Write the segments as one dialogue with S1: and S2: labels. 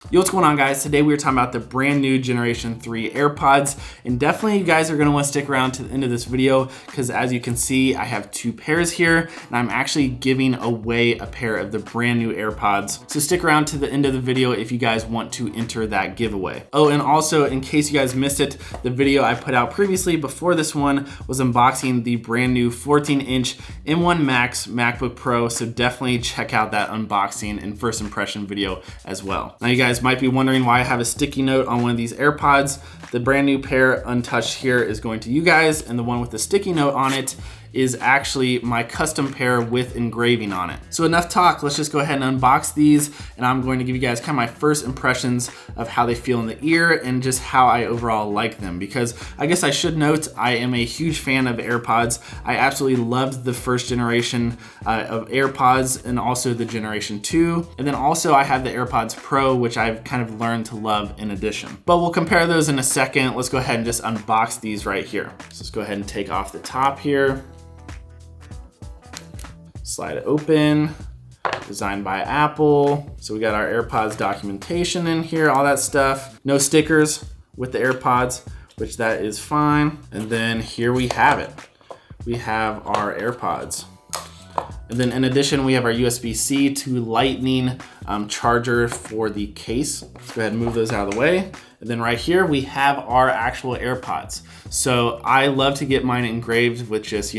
S1: Yo, what's going on, guys? Today we were talking about the brand new Generation 3 AirPods, and definitely you guys are going to want to stick around to the end of this video because as you can see, I have two pairs here and I'm actually giving away a pair of the brand new AirPods. So stick around to the end of the video if you guys want to enter that giveaway. Oh, and also in case you guys missed it, the video I put out previously before this one was unboxing the brand new 14-inch M1 Max MacBook Pro, so definitely check out that unboxing and first impression video as well. Now you guys might be wondering why I have a sticky note on one of these AirPods. The brand new pair untouched here is going to you guys, and the one with the sticky note on it is actually my custom pair with engraving on it. So enough talk, let's just go ahead and unbox these, and I'm going to give you guys kind of my first impressions of how they feel in the ear and just how I overall like them, because I guess I should note I am a huge fan of AirPods. I absolutely loved the first generation of AirPods and also the Generation 2, and then also I have the AirPods Pro, which I've kind of learned to love in addition. But we'll compare those in a second. Let's go ahead and just unbox these right here. So let's go ahead and take off the top here. Slide it open, designed by Apple. So we got our AirPods documentation in here, all that stuff. No stickers with the AirPods, which that is fine. And then here we have it. We have our AirPods. And then in addition, we have our USB-C to Lightning charger for the case. Let's go ahead and move those out of the way. And then right here, we have our actual AirPods. So I love to get mine engraved with just,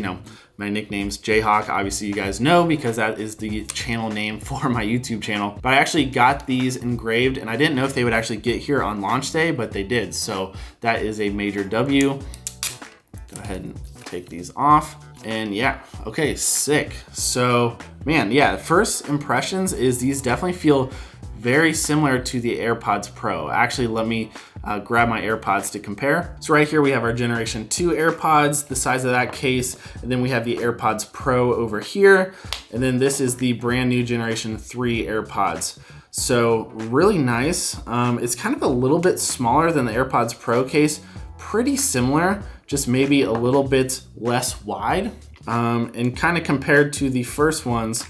S1: my nickname's JHAWK, obviously you guys know because that is the channel name for my YouTube channel. But I actually got these engraved and I didn't know if they would actually get here on launch day, but they did. So that is a major W. Go ahead and take these off. And yeah, okay, sick. So man, yeah, first impressions is these definitely feel very similar to the AirPods Pro. Actually, let me grab my AirPods to compare. So right here we have our Generation 2 AirPods, the size of that case, and then we have the AirPods Pro over here, and then this is the brand new Generation 3 AirPods. So really nice. It's kind of a little bit smaller than the AirPods Pro case, pretty similar, just maybe a little bit less wide, and kind of compared to the first ones,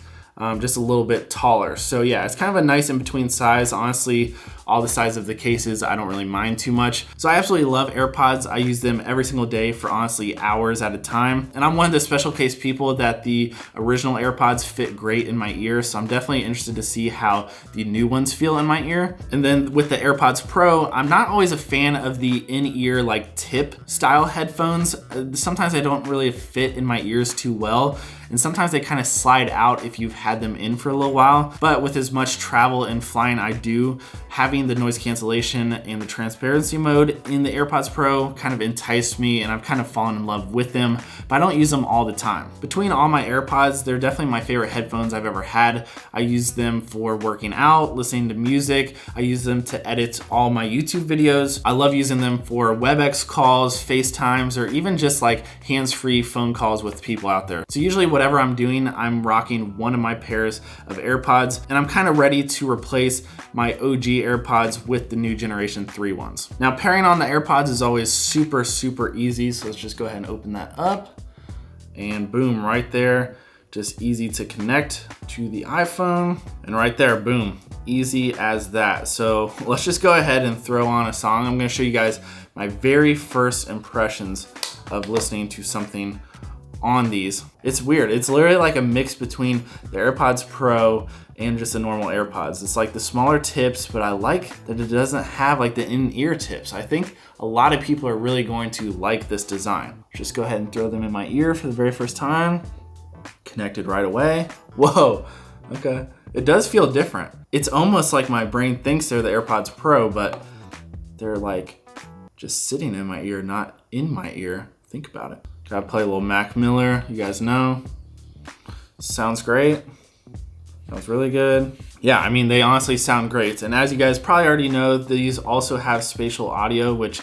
S1: just a little bit taller. So yeah, it's kind of a nice in-between size. Honestly, all the size of the cases, I don't really mind too much. So I absolutely love AirPods. I use them every single day for honestly hours at a time. And I'm one of the special case people that the original AirPods fit great in my ear. So I'm definitely interested to see how the new ones feel in my ear. And then with the AirPods Pro, I'm not always a fan of the in-ear like tip style headphones. Sometimes they don't really fit in my ears too well. And sometimes they kind of slide out if you've had them in for a little while. But with as much travel and flying I do, having the noise cancellation and the transparency mode in the AirPods Pro kind of enticed me and I've kind of fallen in love with them, but I don't use them all the time. Between all my AirPods, they're definitely my favorite headphones I've ever had. I use them for working out, listening to music. I use them to edit all my YouTube videos. I love using them for WebEx calls, FaceTimes, or even just like hands-free phone calls with people out there. So usually whatever I'm doing, I'm rocking one of my pairs of AirPods, and I'm kind of ready to replace my OG AirPods with the new Generation 3 ones. Now pairing on the AirPods is always super, super easy. So let's just go ahead and open that up and boom, right there. Just easy to connect to the iPhone, and right there, boom, easy as that. So let's just go ahead and throw on a song. I'm gonna show you guys my very first impressions of listening to something on these. It's weird. It's literally like a mix between the AirPods Pro and just the normal AirPods. It's like the smaller tips, but I like that it doesn't have like the in-ear tips. I think a lot of people are really going to like this design. Just go ahead and throw them in my ear for the very first time. Connected right away. Whoa, okay. It does feel different. It's almost like my brain thinks they're the AirPods Pro, but they're like just sitting in my ear, not in my ear. Think about it. Gotta play a little Mac Miller, you guys know. Sounds great. Sounds really good. Yeah, I mean, they honestly sound great. And as you guys probably already know, these also have spatial audio, which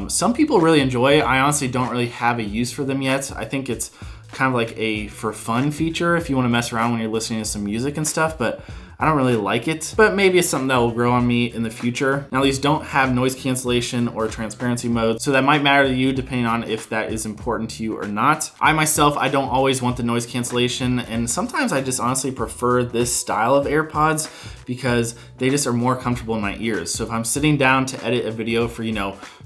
S1: some people really enjoy. I honestly don't really have a use for them yet. I think it's kind of like a for fun feature if you want to mess around when you're listening to some music and stuff, but I don't really like it, but maybe it's something that will grow on me in the future. Now these don't have noise cancellation or transparency mode, so that might matter to you depending on if that is important to you or not. I myself, I don't always want the noise cancellation, and sometimes I just honestly prefer this style of AirPods because they just are more comfortable in my ears. So if I'm sitting down to edit a video for,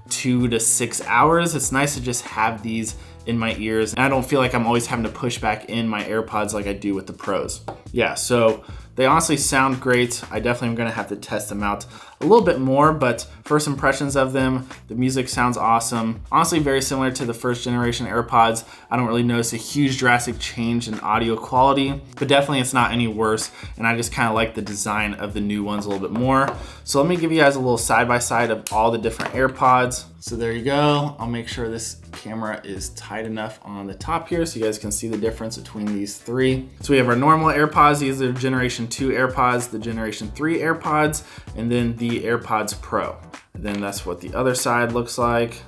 S1: 2 to 6 hours, it's nice to just have these in my ears, and I don't feel like I'm always having to push back in my AirPods like I do with the Pros. Yeah, so they honestly sound great. I definitely am gonna have to test them out a little bit more, but first impressions of them, the music sounds awesome. Honestly, very similar to the first generation AirPods. I don't really notice a huge drastic change in audio quality, but definitely it's not any worse, and I just kind of like the design of the new ones a little bit more. So let me give you guys a little side-by-side of all the different AirPods. So there you go. I'll make sure this camera is tight enough on the top here so you guys can see the difference between these three. So we have our normal AirPods. These are Generation 2 AirPods, the Generation 3 AirPods, and then the AirPods Pro. And then that's what the other side looks like.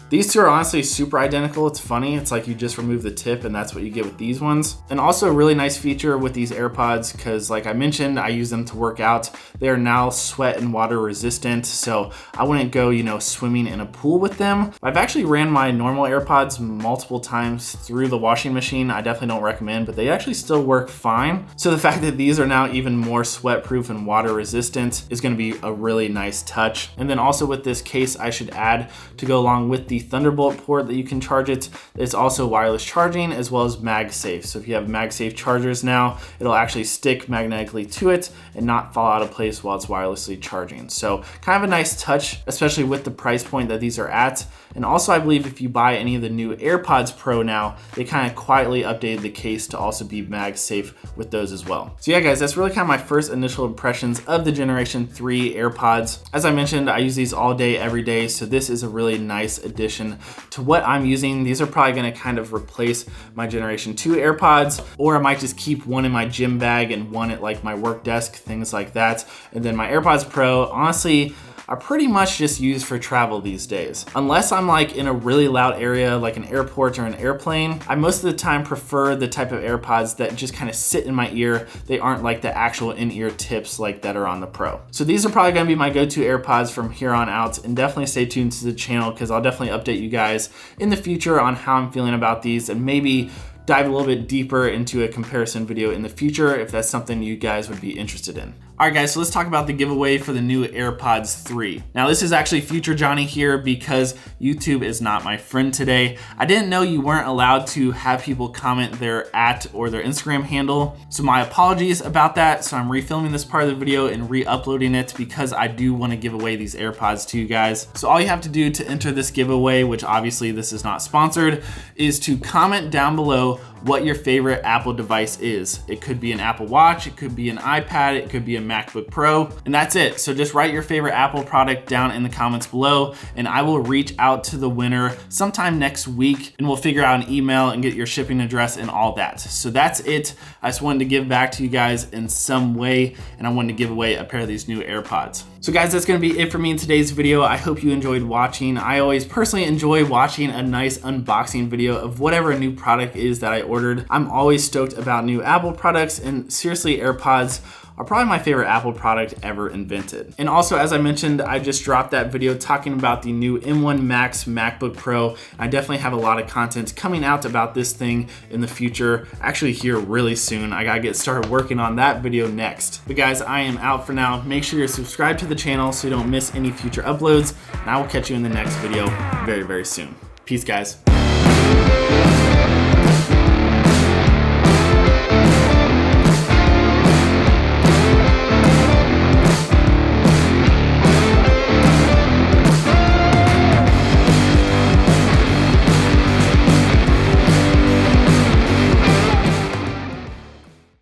S1: These two are honestly super identical. It's funny, it's like you just remove the tip and that's what you get with these ones. And also a really nice feature with these AirPods, because like I mentioned, I use them to work out. They are now sweat and water resistant, so I wouldn't go, swimming in a pool with them. I've actually ran my normal AirPods multiple times through the washing machine. I definitely don't recommend, but they actually still work fine. So the fact that these are now even more sweat proof and water resistant is gonna be a really nice touch. And then also with this case, I should add, to go along with the Thunderbolt port that you can charge it, it's also wireless charging as well as MagSafe. So if you have MagSafe chargers now, it'll actually stick magnetically to it and not fall out of place while it's wirelessly charging. So kind of a nice touch, especially with the price point that these are at. And also I believe if you buy any of the new AirPods Pro now, they kind of quietly updated the case to also be MagSafe with those as well. So yeah guys, that's really kind of my first initial impressions of the Generation 3 AirPods. As I mentioned, I use these all day, every day, so this is a really nice addition to what I'm using. These are probably gonna kind of replace my Generation 2 AirPods, or I might just keep one in my gym bag and one at like my work desk, things like that. And then my AirPods Pro, honestly, are pretty much just used for travel these days. Unless I'm like in a really loud area, like an airport or an airplane, I most of the time prefer the type of AirPods that just kind of sit in my ear. They aren't like the actual in-ear tips like that are on the Pro. So these are probably gonna be my go-to AirPods from here on out, and definitely stay tuned to the channel because I'll definitely update you guys in the future on how I'm feeling about these, and maybe dive a little bit deeper into a comparison video in the future if that's something you guys would be interested in. All right guys, so let's talk about the giveaway for the new AirPods 3. Now this is actually Future Johnny here because YouTube is not my friend today. I didn't know you weren't allowed to have people comment their @ or their Instagram handle. So my apologies about that. So I'm refilming this part of the video and re-uploading it because I do want to give away these AirPods to you guys. So all you have to do to enter this giveaway, which obviously this is not sponsored, is to comment down below what your favorite Apple device is. It could be an Apple Watch, it could be an iPad, it could be a MacBook Pro, and that's it. So just write your favorite Apple product down in the comments below, and I will reach out to the winner sometime next week, and we'll figure out an email and get your shipping address and all that. So that's it. I just wanted to give back to you guys in some way, and I wanted to give away a pair of these new AirPods. So guys, that's gonna be it for me in today's video. I hope you enjoyed watching. I always personally enjoy watching a nice unboxing video of whatever a new product is that I ordered. I'm always stoked about new Apple products, and seriously, AirPods are probably my favorite Apple product ever invented. And also, as I mentioned, I just dropped that video talking about the new M1 Max MacBook Pro. I definitely have a lot of content coming out about this thing in the future, actually here really soon. I gotta get started working on that video next. But guys, I am out for now. Make sure you're subscribed to the channel so you don't miss any future uploads, and I will catch you in the next video very, very soon. Peace, guys.